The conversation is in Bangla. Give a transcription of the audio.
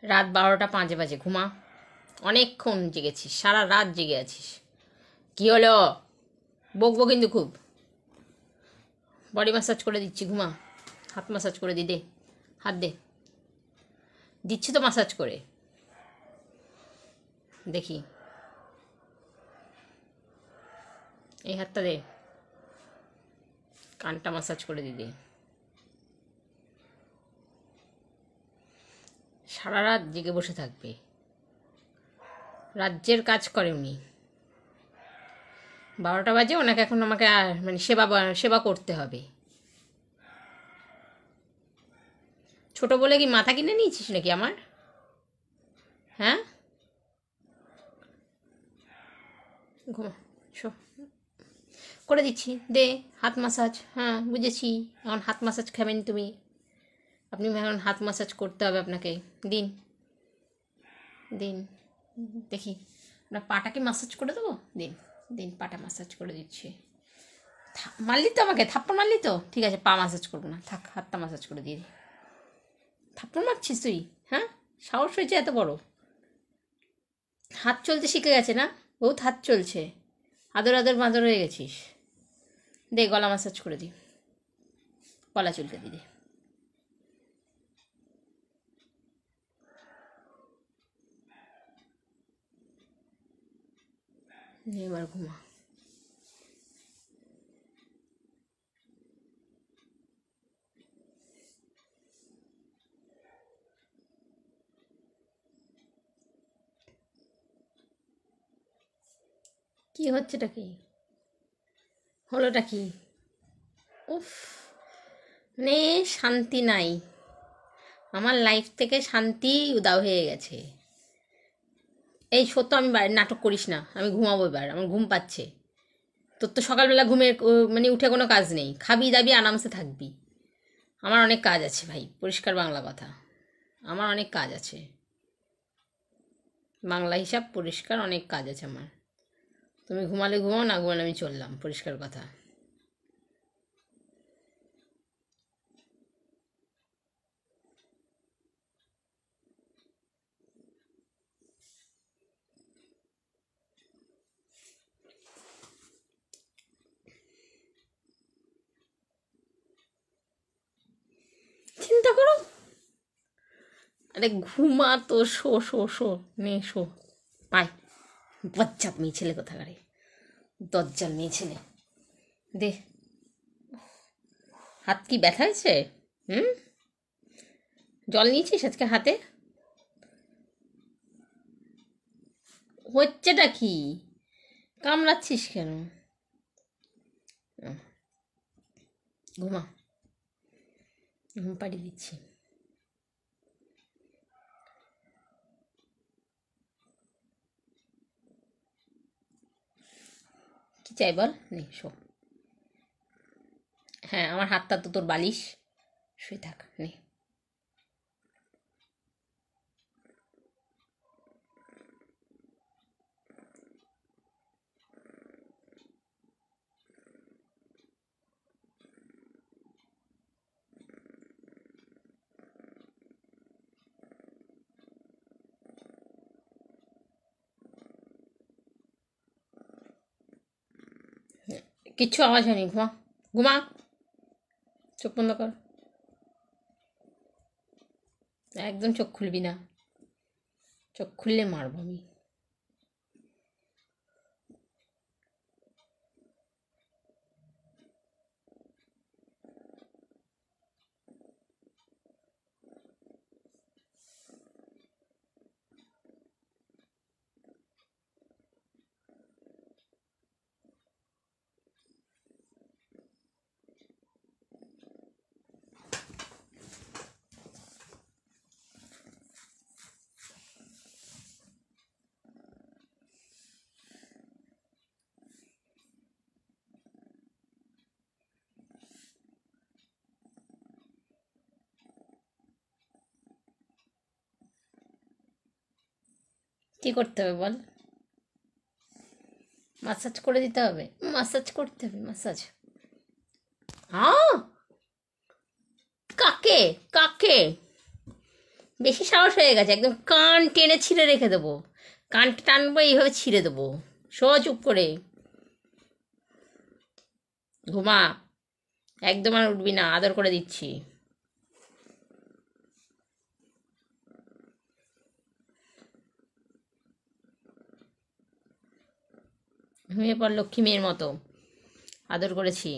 রাত 12টা 5 বাজে, ঘুমা। অনেকক্ষণ জেগেছিস, সারা রাত জেগে আছিস। কি হলো? বকবো কিন্তু খুব। বডি ম্যাসাজ করে দিচ্ছি, ঘুমা। হাত ম্যাসাজ করে দে, হাত দে। দিচ্ছি তো ম্যাসাজ করে, দেখি। এই হাতটা দে, কানটা ম্যাসাজ করে দে। সারা রাত জেগে বসে থাকবে, রাজ্যের কাজ করে উনি। 12টা বাজে, ওনাকে এখন আমাকে মানে সেবা করতে হবে। ছোট বলে কি মাথা কিনে নিয়েছিস নাকি আমার? হ্যাঁ, ঘুমা, শো। করে দিচ্ছি, দে হাত ম্যাসাজ। হ্যাঁ বুঝেছি, এখন হাত ম্যাসাজ খাবেন তুমি। আপনি এখন হাত ম্যাসাজ করতে হবে আপনাকে। দিন দিন, দেখি। আপনার পাটাকে ম্যাসাজ করে দেবো, দিন দিন, পাটা ম্যাসাজ করে দিচ্ছি। মারলি তো আমাকে, থাপ্পড় মারলি তো, ঠিক আছে, পা ম্যাসাজ করবো না, থাক, হাতটা ম্যাসাজ করে দিয়ে দিই। থাপ্পড় মারছিস তুই? হ্যাঁ, সাহস হয়েছে এত বড়? হাত চলতে শিখে গেছে না, বহুত হাত চলছে, আদর আদর বাঁদর হয়ে গেছিস। দে গলা ম্যাসাজ করে দিই, গলা চুলকে দি দে। এবার ঘুমা। কি হচ্ছেটা কি? হলোটা কি? উফ, মানে শান্তি নাই, আমার লাইফ থেকে শান্তি উদাও হয়ে গেছে। এই সত্য, আমি নাটক করিস না, আমি ঘুমাবো এবার, আমার ঘুম পাচ্ছে। তোর তো সকালবেলা ঘুমের মানে উঠে কোনো কাজ নেই, খাবি দাবি আরামসে থাকবি। আমার অনেক কাজ আছে ভাই, পরিষ্কার বাংলা কথা, আমার অনেক কাজ আছে। বাংলা হিসাব পরিষ্কার, অনেক কাজ আছে আমার। তুমি ঘুমালে ঘুমাও, না ঘুমালে আমি চললাম, পরিষ্কার কথা। চিন্তা করো, আরে ঘুমা তো, শো শো শো, নে শো। পাই, বজ্জাত মেয়ে ছেলে কোথাকারে, দজ্জাল মেয়ে ছেলে। দে, হাত কি ব্যথা হয়েছে? হুম, জল নিয়েছিস আজকে হাতে? হচ্ছেটা কি? কামড়াচ্ছিস কেন? ঘুমা, ঘুম পাড়িয়ে দিচ্ছি। কি চাই বল, নে শো। হ্যাঁ, আমার হাতটা তো তোর বালিশ, শুয়ে থাক, নে। কিচ্ছু আওয়াজ হয়নি, ঘুমা, ঘুমা, চোখ বন্ধ কর, একদম চোখ খুলবি না, চোখ খুললে মারবো আমি। কি করতে হবে বল? মাসাজ করে দিতে হবে, মাসাজ করতে হবে, মাসাজ। কাকে কাকে বেশি সাহস হয়ে গেছে, একদম কান টেনে ছিঁড়ে রেখে দেবো, কান টানবো এইভাবে ছিঁড়ে দেবো। শো চুপ করে, ঘুমা, একদম আর উঠবি না, আদর করে দিচ্ছি। ঘুমিয়ে পড় লক্ষ্মী মেয়ের মতো, আদর করেছি।